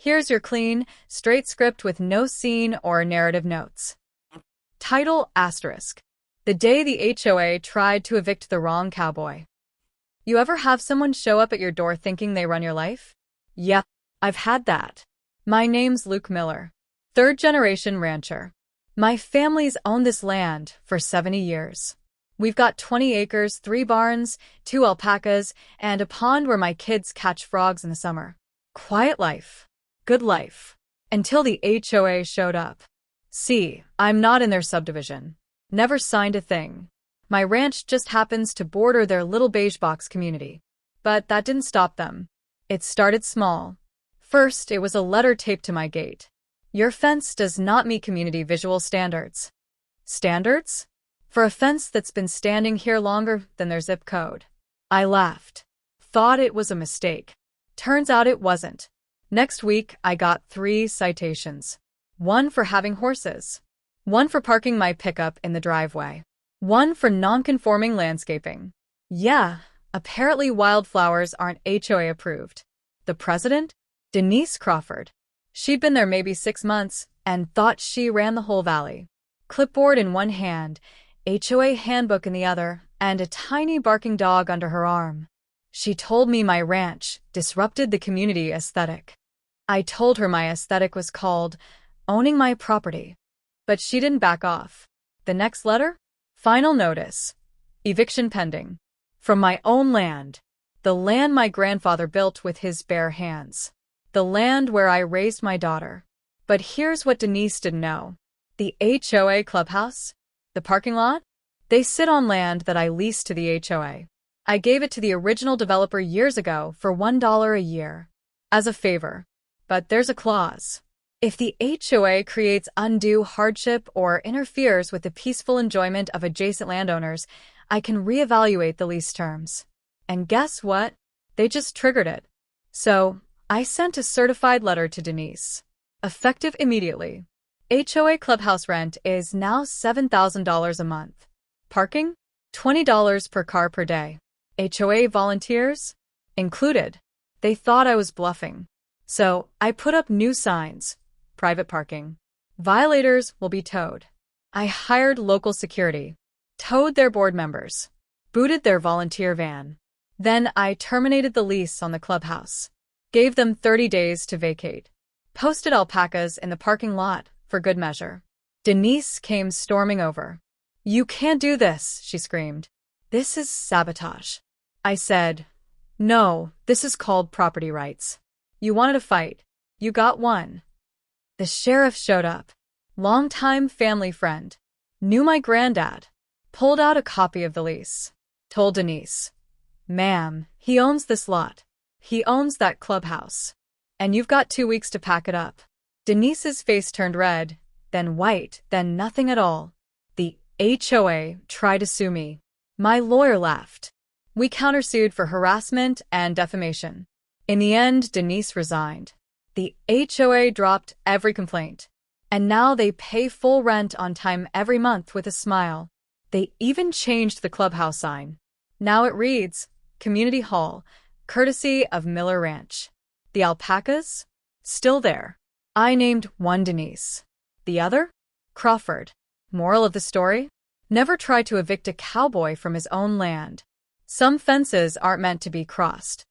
Here's your clean, straight script with no scene or narrative notes. Title asterisk. The day the HOA tried to evict the wrong cowboy. You ever have someone show up at your door thinking they run your life? Yep, I've had that. My name's Luke Miller, third-generation rancher. My family's owned this land for 70 years. We've got 20 acres, 3 barns, 2 alpacas, and a pond where my kids catch frogs in the summer. Quiet life. Good life. Until the HOA showed up. See, I'm not in their subdivision. Never signed a thing. My ranch just happens to border their little beige box community. But that didn't stop them. It started small. First, it was a letter taped to my gate. Your fence does not meet community visual standards. Standards? For a fence that's been standing here longer than their zip code. I laughed. Thought it was a mistake. Turns out it wasn't. Next week, I got 3 citations. 1 for having horses. 1 for parking my pickup in the driveway. 1 for non-conforming landscaping. Yeah, apparently wildflowers aren't HOA approved. The president? Denise Crawford. She'd been there maybe 6 months and thought she ran the whole valley. Clipboard in one hand, HOA handbook in the other, and a tiny barking dog under her arm. She told me my ranch disrupted the community aesthetic. I told her my aesthetic was called owning my property. But she didn't back off. The next letter? Final notice. Eviction pending. From my own land. The land my grandfather built with his bare hands. The land where I raised my daughter. But here's what Denise didn't know. The HOA clubhouse? The parking lot? They sit on land that I leased to the HOA. I gave it to the original developer years ago for $1 a year. As a favor. But there's a clause. If the HOA creates undue hardship or interferes with the peaceful enjoyment of adjacent landowners, I can reevaluate the lease terms. And guess what? They just triggered it. So, I sent a certified letter to Denise. Effective immediately. HOA clubhouse rent is now $7,000 a month. Parking? $20 per car per day. HOA volunteers? Included. They thought I was bluffing. So, I put up new signs. Private parking. Violators will be towed. I hired local security. Towed their board members. Booted their volunteer van. Then I terminated the lease on the clubhouse. Gave them 30 days to vacate. Posted alpacas in the parking lot for good measure. Denise came storming over. You can't do this, she screamed. This is sabotage. I said, no, this is called property rights. You wanted a fight. You got one. The sheriff showed up. Longtime family friend. Knew my granddad. Pulled out a copy of the lease. Told Denise. Ma'am, he owns this lot. He owns that clubhouse. And you've got 2 weeks to pack it up. Denise's face turned red, then white, then nothing at all. The HOA tried to sue me. My lawyer laughed. We countersued for harassment and defamation. In the end, Denise resigned. The HOA dropped every complaint. And now they pay full rent on time every month with a smile. They even changed the clubhouse sign. Now it reads, Community Hall, courtesy of Miller Ranch. The alpacas? Still there. I named one Denise. The other? Crawford. Moral of the story? Never try to evict a cowboy from his own land. Some fences aren't meant to be crossed.